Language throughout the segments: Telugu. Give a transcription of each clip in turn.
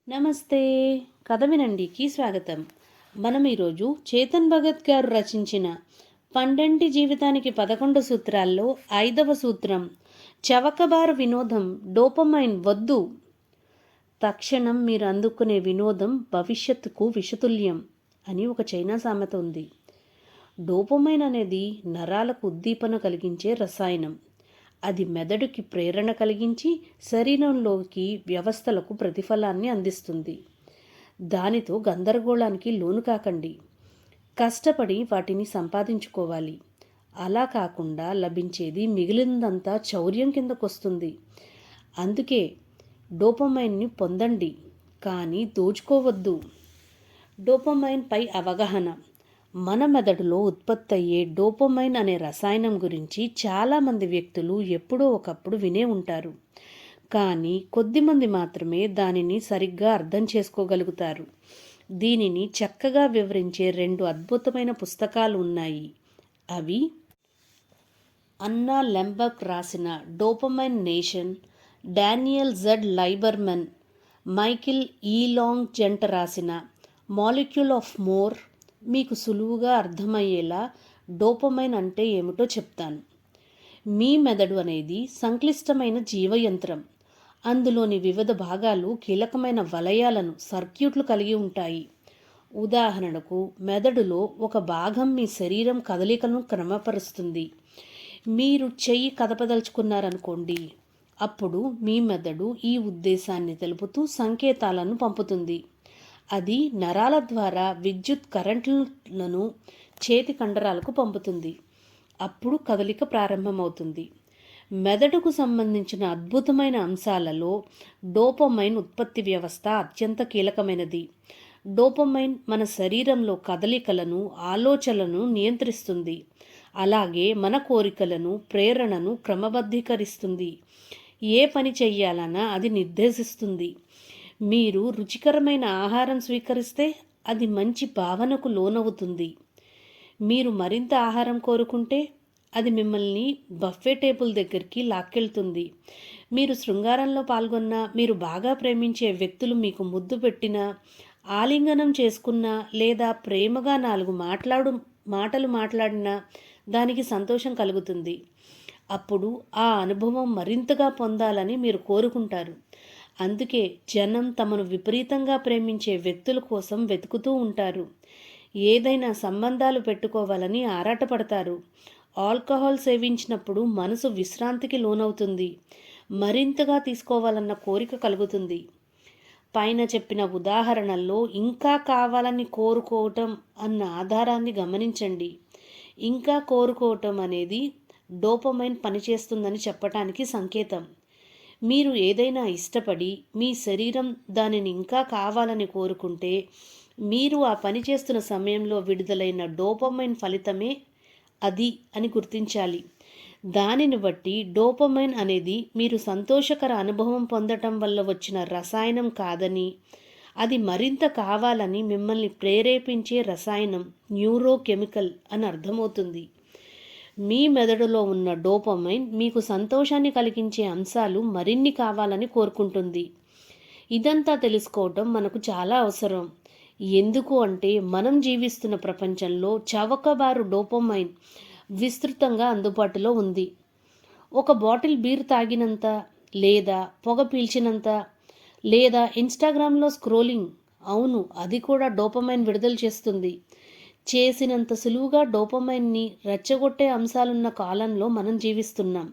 నమస్తే. కథ వినండికి స్వాగతం. మనం ఈరోజు చేతన్ భగత్ గారు రచించిన పండంటి జీవితానికి 11 సూత్రాల్లో 5వ సూత్రం చవకబారు వినోదం డోపమైన్ వద్దు. తక్షణం మీరు అందుకునే వినోదం భవిష్యత్తుకు విషతుల్యం అని ఒక చైనా సామెత ఉంది. డోపమైన్ అనేది నరాలకు ఉద్దీపన కలిగించే రసాయనం. అది మెదడుకి ప్రేరణ కలిగించి శరీరంలోకి వ్యవస్థలకు ప్రతిఫలాన్ని అందిస్తుంది. దానితో గందరగోళానికి లోను కాకండి. కష్టపడి వాటిని సంపాదించుకోవాలి. అలా కాకుండా లభించేది మిగిలిందంతా చౌర్యం కిందకొస్తుంది. అందుకే డోపమైన్ని పొందండి, కానీ దోచుకోవద్దు. డోపమైన్ పై అవగాహన. మన మెదడులో ఉత్పత్తి అయ్యే డోపమైన్ అనే రసాయనం గురించి చాలామంది వ్యక్తులు ఎప్పుడో ఒకప్పుడు వినే ఉంటారు. కానీ కొద్దిమంది మాత్రమే దానిని సరిగ్గా అర్థం చేసుకోగలుగుతారు. దీనిని చక్కగా వివరించే 2 అద్భుతమైన పుస్తకాలు ఉన్నాయి. అవి అన్నా లెంబర్గ్ రాసిన Dopamine Nation, Daniel Z Lieberman, Michael E Long జెంట రాసిన మాలిక్యూల్ ఆఫ్ మోర్. మీకు సులువుగా అర్థమయ్యేలా డోపమైన్ అంటే ఏమిటో చెప్తాను. మీ మెదడు అనేది సంక్లిష్టమైన జీవయంత్రం. అందులోని వివిధ భాగాలు కీలకమైన వలయాలను, సర్క్యూట్లు కలిగి ఉంటాయి. ఉదాహరణకు, మెదడులో ఒక భాగం మీ శరీరం కదలికను క్రమపరుస్తుంది. మీరు చెయ్యి కదపదలుచుకున్నారనుకోండి, అప్పుడు మీ మెదడు ఈ ఉద్దేశాన్ని తెలుపుతూ సంకేతాలను పంపుతుంది. అది నరాల ద్వారా విద్యుత్ కరెంట్లను చేతి కండరాలకు పంపుతుంది. అప్పుడు కదలిక ప్రారంభమవుతుంది. మెదడుకు సంబంధించిన అద్భుతమైన అంశాలలో డోపమైన్ ఉత్పత్తి వ్యవస్థ అత్యంత కీలకమైనది. డోపమైన్ మన శరీరంలో కదలికలను, ఆలోచనలను నియంత్రిస్తుంది. అలాగే మన కోరికలను, ప్రేరణను క్రమబద్ధీకరిస్తుంది. ఏ పని చెయ్యాలన్నా అది నిర్దేశిస్తుంది. మీరు రుచికరమైన ఆహారం స్వీకరిస్తే అది మంచి భావనకు లోనవుతుంది. మీరు మరింత ఆహారం కోరుకుంటే అది మిమ్మల్ని బఫే టేబుల్ దగ్గరికి లాక్కెళ్తుంది. మీరు శృంగారంలో పాల్గొన్నా, మీరు బాగా ప్రేమించే వ్యక్తులు మీకు ముద్దు పెట్టినా, ఆలింగనం చేసుకున్నా, లేదా ప్రేమగా 4 మాటలు మాట్లాడినా దానికి సంతోషం కలుగుతుంది. అప్పుడు ఆ అనుభవం మరింతగా పొందాలని మీరు కోరుకుంటారు. అందుకే జనం తమను విపరీతంగా ప్రేమించే వ్యక్తుల కోసం వెతుకుతూ ఉంటారు. ఏదైనా సంబంధాలు పెట్టుకోవాలని ఆరాటపడతారు. ఆల్కహాల్ సేవించినప్పుడు మనసు విశ్రాంతికి లోనవుతుంది. మరింతగా తీసుకోవాలన్న కోరిక కలుగుతుంది. పైన చెప్పిన ఉదాహరణల్లో ఇంకా కావాలని కోరుకోవటం అన్న ఆధారాన్ని గమనించండి. ఇంకా కోరుకోవటం అనేది డోపమైన్ పనిచేస్తుందని చెప్పటానికి సంకేతం. మీరు ఏదైనా ఇష్టపడి మీ శరీరం దానిని ఇంకా కావాలని కోరుకుంటే, మీరు ఆ పని చేస్తున్న సమయంలో విడుదలైన డోపమైన్ ఫలితమే అది అని గుర్తించాలి. దానిని బట్టి డోపమైన్ అనేది మీరు సంతోషకర అనుభవం పొందటం వల్ల వచ్చిన రసాయనం కాదని, అది మరింత కావాలని మిమ్మల్ని ప్రేరేపించే రసాయనం, న్యూరోకెమికల్ అని అర్థమవుతుంది. మీ మెదడులో ఉన్న డోపమైన్ మీకు సంతోషాన్ని కలిగించే అంశాలు మరిన్ని కావాలని కోరుకుంటుంది. ఇదంతా తెలుసుకోవటం మనకు చాలా అవసరం. ఎందుకు అంటే మనం జీవిస్తున్న ప్రపంచంలో చవకబారు డోపమైన్ విస్తృతంగా అందుబాటులో ఉంది. ఒక బాటిల్ బీర్ తాగినంత, లేదా పొగ పీల్చినంత, లేదా ఇన్స్టాగ్రామ్లో స్క్రోలింగ్, అవును, అది కూడా డోపమైన్ విడుదల చేస్తుంది. చేసినంత సులువుగా డోపమైన్ని రెచ్చగొట్టే అంశాలున్న కాలంలో మనం జీవిస్తున్నాం.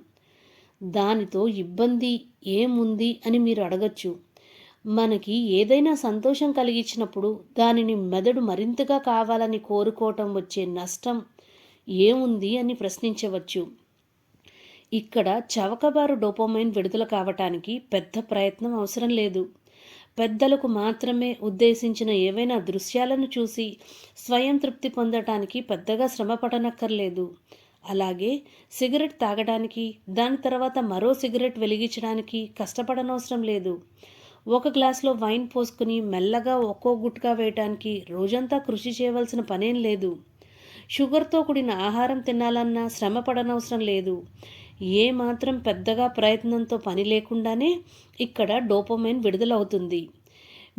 దానితో ఇబ్బంది ఏముంది అని మీరు అడగచ్చు. మనకి ఏదైనా సంతోషం కలిగించినప్పుడు దానిని మెదడు మరింతగా కావాలని కోరుకోవటం వచ్చే నష్టం ఏముంది అని ప్రశ్నించవచ్చు. ఇక్కడ చవకబారు డోపమైన్ విడుదల కావటానికి పెద్ద ప్రయత్నం అవసరం లేదు. పెద్దలకు మాత్రమే ఉద్దేశించిన ఏవైనా దృశ్యాలను చూసి స్వయం తృప్తి పొందటానికి పెద్దగా శ్రమ పడనక్కర్లేదు. అలాగే సిగరెట్ తాగడానికి, దాని తర్వాత మరో సిగరెట్ వెలిగించడానికి కష్టపడనవసరం లేదు. ఒక గ్లాసులో వైన్ పోసుకుని మెల్లగా ఒక్కో గుట్కా వేయటానికి రోజంతా కృషి చేయవలసిన పనేం లేదు. షుగర్తో కూడిన ఆహారం తినాలన్నా శ్రమ పడనవసరం లేదు. ఏమాత్రం పెద్దగా ప్రయత్నంతో పని లేకుండానే ఇక్కడ డోపమైన్ విడుదలవుతుంది.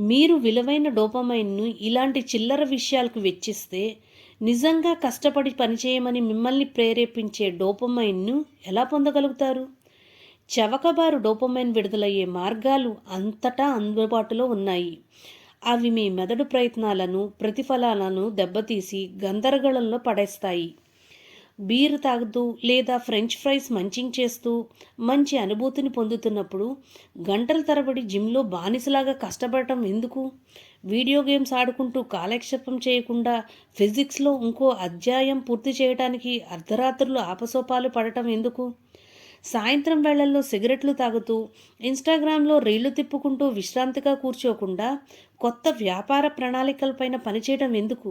మీరు విలువైన డోపమైన్ను ఇలాంటి చిల్లర విషయాలకు వెచ్చిస్తే నిజంగా కష్టపడి పనిచేయమని మిమ్మల్ని ప్రేరేపించే డోపమైన్ను ఎలా పొందగలుగుతారు? చవకబారు డోపమైన్ విడుదలయ్యే మార్గాలు అంతటా అందుబాటులో ఉన్నాయి. అవి మీ మెదడు ప్రయత్నాలను, ప్రతిఫలాలను దెబ్బతీసి గందరగోళంలో పడేస్తాయి. బీరు తాగుతూ లేదా ఫ్రెంచ్ ఫ్రైస్ మంచింగ్ చేస్తూ మంచి అనుభూతిని పొందుతున్నప్పుడు గంటల తరబడి జిమ్లో బానిసలాగా కష్టపడటం ఎందుకు? వీడియో గేమ్స్ ఆడుకుంటూ కాలక్షేపం చేయకుండా ఫిజిక్స్లో ఇంకో అధ్యాయం పూర్తి చేయడానికి అర్ధరాత్రులు ఆపసోపాలు పడటం ఎందుకు? సాయంత్రం వేళల్లో సిగరెట్లు తాగుతూ ఇన్స్టాగ్రామ్లో రీళ్లు తిప్పుకుంటూ విశ్రాంతిగా కూర్చోకుండా కొత్త వ్యాపార ప్రణాళికలపైన పనిచేయడం ఎందుకు?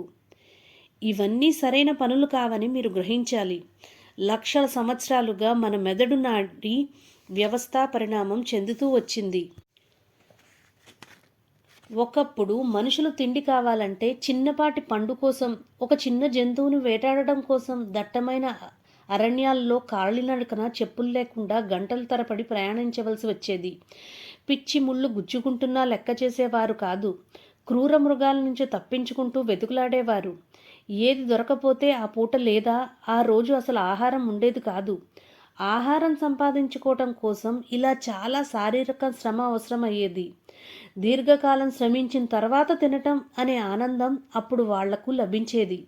ఇవన్నీ సరైన పనులు కావని మీరు గ్రహించాలి. లక్షల సంవత్సరాలుగా మన మెదడు నాడి వ్యవస్థ పరిణామం చెందుతూ వచ్చింది. ఒకప్పుడు మనుషులు తిండి కావాలంటే చిన్నపాటి పండు కోసం, ఒక చిన్న జంతువును వేటాడడం కోసం దట్టమైన అరణ్యాల్లో కాలినడకన చెప్పులు లేకుండా గంటల తరబడి ప్రయాణించవలసి వచ్చేది. పిచ్చి ముళ్ళు గుచ్చుకుంటున్నా లెక్క చేసేవారు కాదు. క్రూర మృగాల నుంచి తప్పించుకుంటూ వెతుకులాడేవారు. ఏది దొరకపోతే ఆ పూట లేదా ఆ రోజు అసలు ఆహారం ఉండేది కాదు. ఆహారం సంపాదించుకోవటం కోసం ఇలా చాలా శారీరక శ్రమ అవసరమయ్యేది. దీర్ఘకాలం శ్రమించిన తర్వాత తినటం అనే ఆనందం అప్పుడు వాళ్లకు లభించేది.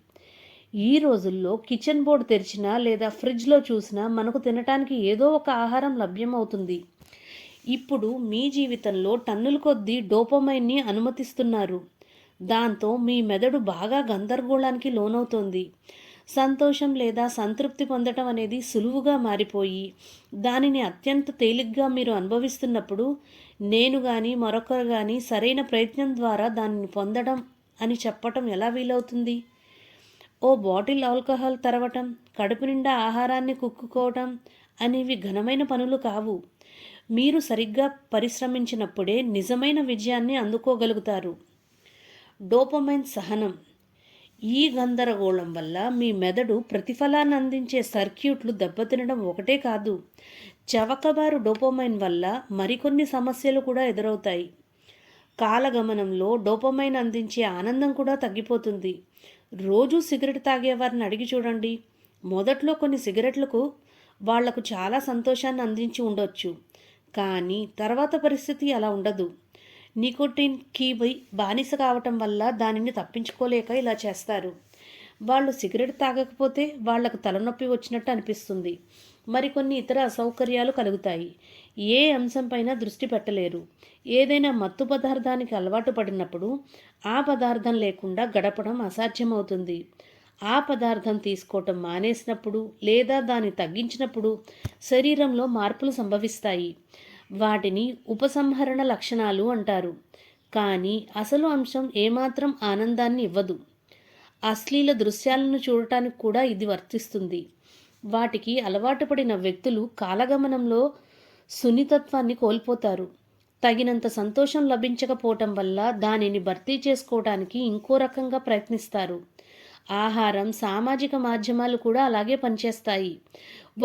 ఈ రోజుల్లో కిచెన్ బోర్డు తెరిచినా లేదా ఫ్రిడ్జ్లో చూసినా మనకు తినటానికి ఏదో ఒక ఆహారం లభ్యమవుతుంది. ఇప్పుడు మీ జీవితంలో టన్నుల కొద్దీ డోపమైన్ని అనుమతిస్తున్నారు. దాంతో మీ మెదడు బాగా గందరగోళానికి లోనవుతోంది. సంతోషం లేదా సంతృప్తి పొందటం అనేది సులువుగా మారిపోయి దానిని అత్యంత తేలిగ్గా మీరు అనుభవిస్తున్నప్పుడు నేను కానీ మరొకరు కానీ సరైన ప్రయత్నం ద్వారా దానిని పొందడం అని చెప్పటం ఎలా వీలవుతుంది? ఓ బాటిల్ ఆల్కహాల్ తరవటం, కడుపు నిండా ఆహారాన్ని కుక్కుకోవటం అనేవి ఘనమైన పనులు కావు. మీరు సరిగ్గా పరిశ్రమించినప్పుడే నిజమైన విజయాన్ని అందుకోగలుగుతారు. డోపమైన్ సహనం. ఈ గందరగోళం వల్ల మీ మెదడు ప్రతిఫలాన్ని అందించే సర్క్యూట్లు దెబ్బతినడం ఒకటే కాదు, చవకబారు డోపమైన్ వల్ల మరికొన్ని సమస్యలు కూడా ఎదురవుతాయి. కాలగమనంలో డోపమైన్ అందించే ఆనందం కూడా తగ్గిపోతుంది. రోజూ సిగరెట్ తాగేవారిని అడిగి చూడండి. మొదట్లో కొన్ని సిగరెట్లకు వాళ్లకు చాలా సంతోషాన్ని అందించి ఉండొచ్చు, కానీ తర్వాత పరిస్థితి అలా ఉండదు. నికోటిన్ కీబై బానిస కావటం వల్ల దానిని తప్పించుకోలేక ఇలా చేస్తారు. వాళ్ళు సిగరెట్ తాగకపోతే వాళ్లకు తలనొప్పి వచ్చినట్టు అనిపిస్తుంది. మరికొన్ని ఇతర అసౌకర్యాలు కలుగుతాయి. ఏ అంశంపైన దృష్టి పెట్టలేరు. ఏదైనా మత్తు పదార్థానికి అలవాటు పడినప్పుడు ఆ పదార్థం లేకుండా గడపడం అసాధ్యమవుతుంది. ఆ పదార్థం తీసుకోవటం మానేసినప్పుడు లేదా దాన్ని తగ్గించినప్పుడు శరీరంలో మార్పులు సంభవిస్తాయి. వాటిని ఉపసంహరణ లక్షణాలు అంటారు. కానీ అసలు అంశం ఏమాత్రం ఆనందాన్ని ఇవ్వదు. అశ్లీల దృశ్యాలను చూడటానికి కూడా ఇది వర్తిస్తుంది. వాటికి అలవాటు పడిన వ్యక్తులు కాలగమనంలో సున్నితత్వాన్ని కోల్పోతారు. తగినంత సంతోషం లభించకపోవటం వల్ల దానిని భర్తీ చేసుకోవడానికి ఇంకో రకంగా ప్రయత్నిస్తారు. ఆహారం, సామాజిక మాధ్యమాలు కూడా అలాగే పనిచేస్తాయి.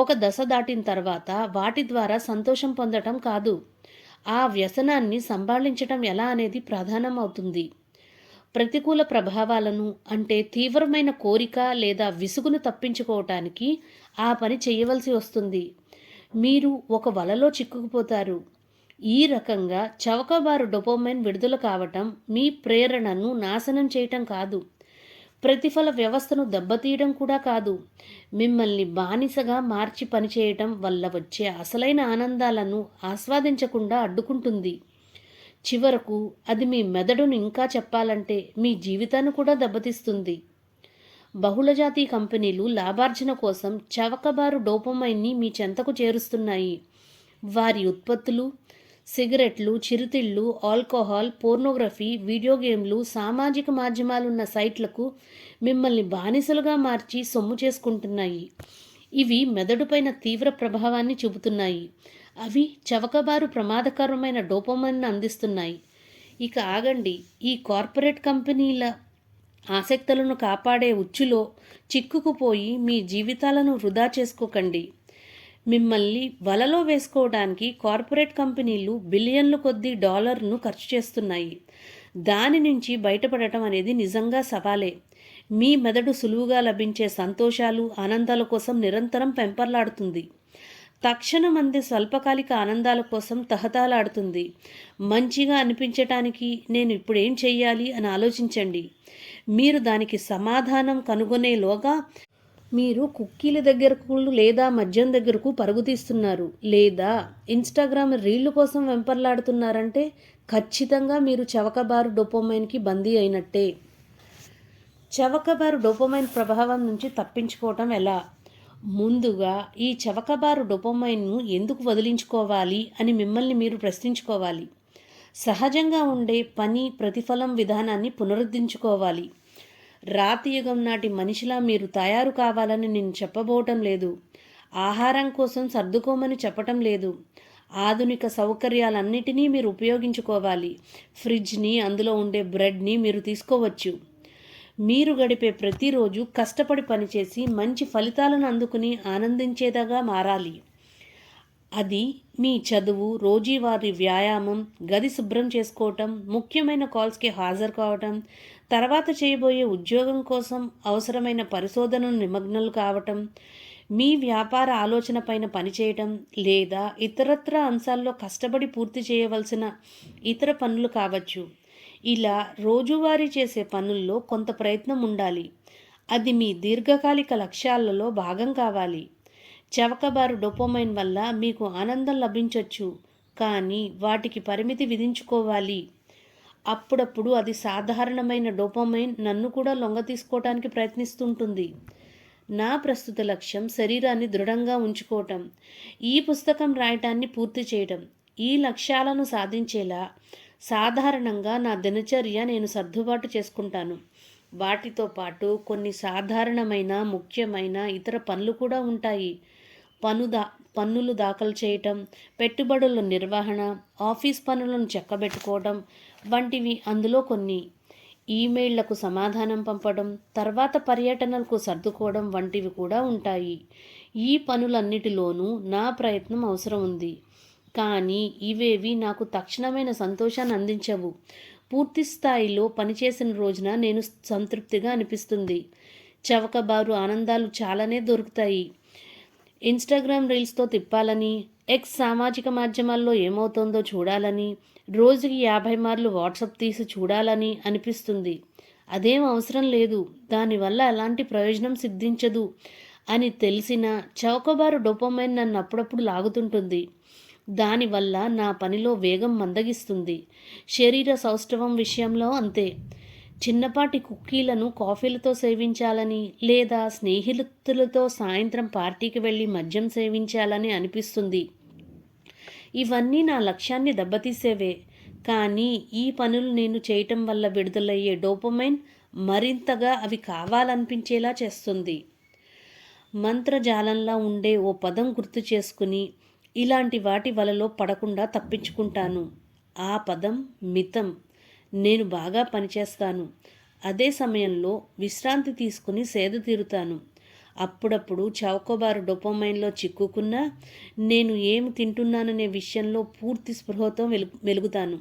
ఒక దశ దాటిన తర్వాత వాటి ద్వారా సంతోషం పొందటం కాదు, ఆ వ్యసనాన్ని సంభాళించటం ఎలా అనేది ప్రధానం అవుతుంది. ప్రతికూల ప్రభావాలను అంటే తీవ్రమైన కోరిక లేదా విసుగును తప్పించుకోవటానికి ఆ పని చేయవలసి వస్తుంది. మీరు ఒక వలలో చిక్కుకుపోతారు. ఈ రకంగా చవకబారు డోపమైన్ విడుదల కావటం మీ ప్రేరణను నాశనం చేయటం కాదు, ప్రతిఫల వ్యవస్థను దెబ్బతీయడం కూడా కాదు, మిమ్మల్ని బానిసగా మార్చి పనిచేయటం వల్ల వచ్చే అసలైన ఆనందాలను ఆస్వాదించకుండా అడ్డుకుంటుంది. చివరకు అది మీ మెదడును ఇంకా చెప్పాలంటే మీ జీవితాన్ని కూడా దెబ్బతీస్తుంది. బహుళజాతి కంపెనీలు లాభార్జన కోసం చవకబారు డోపమైన్ని మీ చెంతకు చేరుస్తున్నాయి. వారి ఉత్పత్తులు సిగరెట్లు, చిరుతిళ్ళు, ఆల్కహాల్, పోర్నోగ్రఫీ, వీడియో గేమ్లు, సామాజిక మాధ్యమాలున్న సైట్లకు మిమ్మల్ని బానిసలుగా మార్చి సొమ్ము చేసుకుంటున్నాయి. ఇవి మెదడుపైన తీవ్ర ప్రభావాన్ని చూపుతున్నాయి. అవి చవకబారు ప్రమాదకరమైన డోపమైన్ను అందిస్తున్నాయి. ఇక ఆగండి. ఈ కార్పొరేట్ కంపెనీల ఆసక్తులను కాపాడే ఉచ్చులో చిక్కుకుపోయి మీ జీవితాలను వృధా చేసుకోకండి. మిమ్మల్ని వలలో వేసుకోవడానికి కార్పొరేట్ కంపెనీలు బిలియన్ల కొద్దీ డాలర్ను ఖర్చు చేస్తున్నాయి. దాని నుంచి బయటపడటం అనేది నిజంగా సవాలే. మీ మెదడు సులువుగా లభించే సంతోషాలు, ఆనందాల కోసం నిరంతరం పెంపర్లాడుతుంది. తక్షణం అందే స్వల్పకాలిక ఆనందాల కోసం తహతహలాడుతుంది. మంచిగా అనిపించటానికి నేను ఇప్పుడేం చెయ్యాలి అని ఆలోచించండి. మీరు దానికి సమాధానం కనుగొనేలోగా మీరు కుక్కీల దగ్గరకు లేదా మద్యం దగ్గరకు పరుగు తీస్తున్నారు, లేదా ఇన్స్టాగ్రామ్ రీళ్ల కోసం వెంపర్లాడుతున్నారంటే ఖచ్చితంగా మీరు చవకబారు డోపమైన్కి బందీ అయినట్టే. చవకబారు డోపమైన్ ప్రభావం నుంచి తప్పించుకోవటం ఎలా? ముందుగా ఈ చవకబారు డోపమైన్ను ఎందుకు వదిలించుకోవాలి అని మిమ్మల్ని మీరు ప్రశ్నించుకోవాలి. సహజంగా ఉండే పని ప్రతిఫలం విధానాన్ని పునరుద్ధరించుకోవాలి. రాతి యుగం నాటి మనిషిలా మీరు తయారు కావాలని నేను చెప్పబోవటం లేదు. ఆహారం కోసం సర్దుకోమని చెప్పటం లేదు. ఆధునిక సౌకర్యాలన్నిటినీ మీరు ఉపయోగించుకోవాలి. ఫ్రిడ్జ్ని, అందులో ఉండే బ్రెడ్ని మీరు తీసుకోవచ్చు. మీరు గడిపే ప్రతిరోజు కష్టపడి పనిచేసి మంచి ఫలితాలను అందుకుని ఆనందించేదిగా మారాలి. అది మీ చదువు, రోజువారీ వ్యాయామం, గది శుభ్రం చేసుకోవటం, ముఖ్యమైన కాల్స్కి హాజరు కావటం, తర్వాత చేయబోయే ఉద్యోగం కోసం అవసరమైన పరిశోధనను నిమగ్నలు కావటం, మీ వ్యాపార ఆలోచన పైన పనిచేయటం, లేదా ఇతరత్ర అంశాల్లో కష్టపడి పూర్తి చేయవలసిన ఇతర పనులు కావచ్చు. ఇలా రోజువారీ చేసే పనుల్లో కొంత ప్రయత్నం ఉండాలి. అది మీ దీర్ఘకాలిక లక్ష్యాలలో భాగం కావాలి. చవకబారు డోపమైన్ వల్ల మీకు ఆనందం లభించవచ్చు, కానీ వాటికి పరిమితి విధించుకోవాలి. అప్పుడప్పుడు అది సాధారణమైన డోపమైన్ నన్ను కూడా లొంగ తీసుకోవటానికి ప్రయత్నిస్తుంటుంది. నా ప్రస్తుత లక్ష్యం శరీరాన్ని దృఢంగా ఉంచుకోవటం, ఈ పుస్తకం రాయటాన్ని పూర్తి చేయటం. ఈ లక్ష్యాలను సాధించేలా సాధారణంగా నా దినచర్య నేను సర్దుబాటు చేసుకుంటాను. వాటితో పాటు కొన్ని సాధారణమైన, ముఖ్యమైన ఇతర పనులు కూడా ఉంటాయి. పన్నులు దాఖలు చేయటం, పెట్టుబడుల నిర్వహణ, ఆఫీస్ పనులను చక్కబెట్టుకోవడం వంటివి అందులో కొన్ని. ఈమెయిళ్లకు సమాధానం పంపడం, తర్వాత పర్యటనలకు సర్దుకోవడం వంటివి కూడా ఉంటాయి. ఈ పనులన్నిటిలోనూ నా ప్రయత్నం అవసరం ఉంది, కానీ ఇవేవి నాకు తక్షణమైన సంతోషాన్ని అందించవు. పూర్తి స్థాయిలో పనిచేసిన రోజున నేను సంతృప్తిగా అనిపిస్తుంది. చవకబారు ఆనందాలు చాలానే దొరుకుతాయి. ఇన్స్టాగ్రామ్ రీల్స్తో తిప్పాలని, ఎక్స్ సామాజిక మాధ్యమాల్లో ఏమవుతోందో చూడాలని, రోజుకి 50 మార్లు వాట్సాప్ తీసి చూడాలని అనిపిస్తుంది. అదేం అవసరం లేదు, దానివల్ల ఎలాంటి ప్రయోజనం సిద్ధించదు అని తెలిసిన చౌకబారు డోపమైన్ నన్ను అప్పుడప్పుడు లాగుతుంటుంది. దానివల్ల నా పనిలో వేగం మందగిస్తుంది. శరీర సౌష్ఠవం విషయంలో అంతే. చిన్నపాటి కుక్కీలను కాఫీలతో సేవించాలని, లేదా స్నేహితులతో సాయంత్రం పార్టీకి వెళ్ళి మద్యం సేవించాలని అనిపిస్తుంది. ఇవన్నీ నా లక్ష్యాన్ని దెబ్బతీసేవే, కానీ ఈ పనులు నేను చేయటం వల్ల విడుదలయ్యే డోపమైన్ మరింతగా అవి కావాలనిపించేలా చేస్తుంది. మంత్రజాలంలా ఉండే ఓ పదం గుర్తు చేసుకుని ఇలాంటి వాటి వలలో పడకుండా తప్పించుకుంటాను. ఆ పదం మితం. నేను బాగా పనిచేస్తాను, అదే సమయంలో విశ్రాంతి తీసుకుని సేద తీరుతాను. అప్పుడప్పుడు చౌకబారు డోపమైన్లో చిక్కుకున్నా నేను ఏమి తింటున్నాననే విషయంలో పూర్తి స్పృహతో మెలుగుతాను.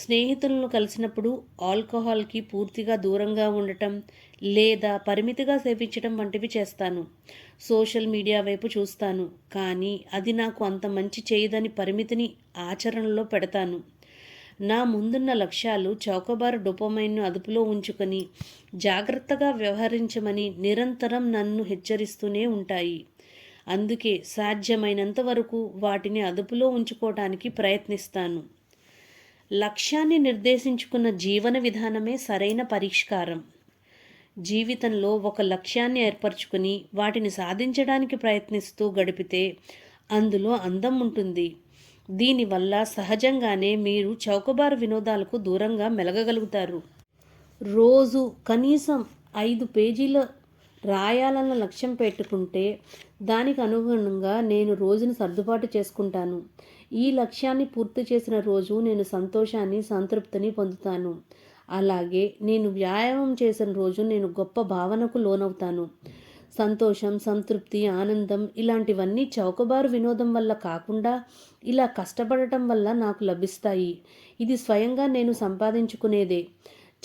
స్నేహితులను కలిసినప్పుడు ఆల్కహాల్కి పూర్తిగా దూరంగా ఉండటం, లేదా పరిమితిగా సేవించడం వంటివి చేస్తాను. సోషల్ మీడియా వైపు చూస్తాను, కానీ అది నాకు అంత మంచి చేయదని పరిమితిని ఆచరణలో పెడతాను. నా ముందున్న లక్ష్యాలు చౌకబారు డోపమైన్ను అదుపులో ఉంచుకొని జాగ్రత్తగా వ్యవహరించమని నిరంతరం నన్ను హెచ్చరిస్తూనే ఉంటాయి. అందుకే సాధ్యమైనంత వరకు వాటిని అదుపులో ఉంచుకోవటానికి ప్రయత్నిస్తాను. లక్ష్యాన్ని నిర్దేశించుకున్న జీవన విధానమే సరైన పరిష్కారం. జీవితంలో ఒక లక్ష్యాన్ని ఏర్పరచుకుని వాటిని సాధించడానికి ప్రయత్నిస్తూ గడిపితే అందులో అందం ఉంటుంది. దీనివల్ల సహజంగానే మీరు చౌకబారు వినోదాలకు దూరంగా మెలగగలుగుతారు. రోజు కనీసం 5 పేజీల రాయాలన్న లక్ష్యం పెట్టుకుంటే దానికి అనుగుణంగా నేను రోజును సర్దుబాటు చేసుకుంటాను. ఈ లక్ష్యాన్ని పూర్తి చేసిన రోజు నేను సంతోషాన్ని, సంతృప్తిని పొందుతాను. అలాగే నేను వ్యాయామం చేసిన రోజు నేను గొప్ప భావనకు లోనవుతాను. సంతోషం, సంతృప్తి, ఆనందం ఇలాంటివన్నీ చౌకబారు వినోదం వల్ల కాకుండా ఇలా కష్టపడటం వల్ల నాకు లభిస్తాయి. ఇది స్వయంగా నేను సంపాదించుకునేదే.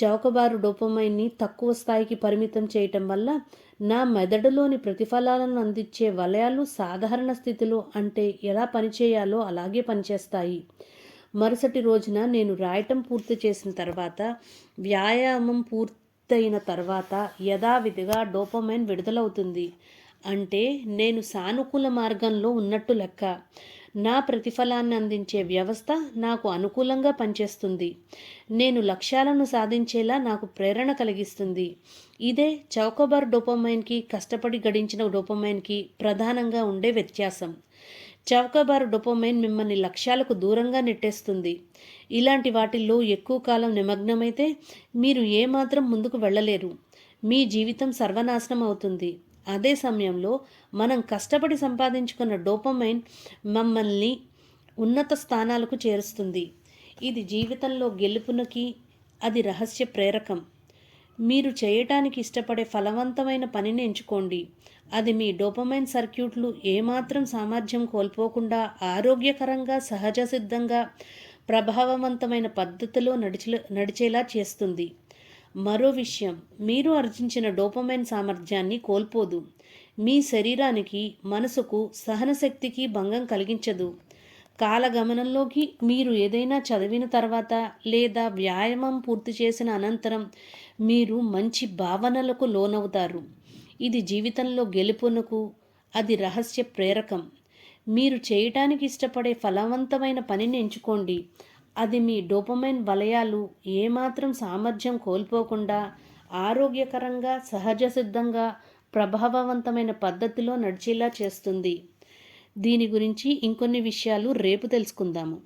చౌకబారు డోపమైన్ని తక్కువ స్థాయికి పరిమితం చేయటం వల్ల నా మెదడులోని ప్రతిఫలాలను అందించే వలయాలు సాధారణ స్థితిలో అంటే ఎలా పనిచేయాలో అలాగే పనిచేస్తాయి. మరుసటి రోజున నేను రాయటం పూర్తి చేసిన తర్వాత, వ్యాయామం పూర్తయిన తర్వాత యథావిధిగా డోపమైన్ విడుదలవుతుంది. అంటే నేను సానుకూల మార్గంలో ఉన్నట్టు లెక్క. నా ప్రతిఫలాన్ని అందించే వ్యవస్థ నాకు అనుకూలంగా పనిచేస్తుంది. నేను లక్ష్యాలను సాధించేలా నాకు ప్రేరణ కలిగిస్తుంది. ఇదే చౌకబార్ డోపమైన్కి, కష్టపడి గడించిన డోపమైన్కి ప్రధానంగా ఉండే వ్యత్యాసం. చౌకబారు డోపమైన్ మిమ్మల్ని లక్ష్యాలకు దూరంగా నెట్టేస్తుంది. ఇలాంటి వాటిల్లో ఎక్కువ కాలం నిమగ్నమైతే మీరు ఏమాత్రం ముందుకు వెళ్ళలేరు. మీ జీవితం సర్వనాశనం అవుతుంది. అదే సమయంలో మనం కష్టపడి సంపాదించుకున్న డోపమైన్ మమ్మల్ని ఉన్నత స్థానాలకు చేరుస్తుంది. ఇది జీవితంలో గెలుపునకి అది రహస్య ప్రేరకం. మీరు చేయటానికి ఇష్టపడే ఫలవంతమైన పనిని ఎంచుకోండి. అది మీ డోపమైన్ సర్క్యూట్లు ఏమాత్రం సామర్థ్యం కోల్పోకుండా ఆరోగ్యకరంగా, సహజ సిద్ధంగా, ప్రభావవంతమైన పద్ధతిలో నడిచేలా చేస్తుంది. మరో విషయం, మీరు ఆర్జించిన డోపమైన్ సామర్థ్యాన్ని కోల్పోదు. మీ శరీరానికి, మనసుకు, సహనశక్తికి భంగం కలిగించదు. కాలగమనంలోకి మీరు ఏదైనా చదివిన తర్వాత లేదా వ్యాయామం పూర్తి చేసిన అనంతరం మీరు మంచి భావనలకు లోనవుతారు. ఇది జీవితంలో గెలుపునకు అది రహస్య ప్రేరకం. మీరు చేయటానికి ఇష్టపడే ఫలవంతమైన పనిని ఎంచుకోండి. అది మీ డోపమైన్ వలయాలు ఏమాత్రం సామర్థ్యం కోల్పోకుండా ఆరోగ్యకరంగా, సహజ సిద్ధంగా, ప్రభావవంతమైన పద్ధతిలో నడిచేలా చేస్తుంది. దీని గురించి ఇంకొన్ని విషయాలు రేపు తెలుసుకుందాము.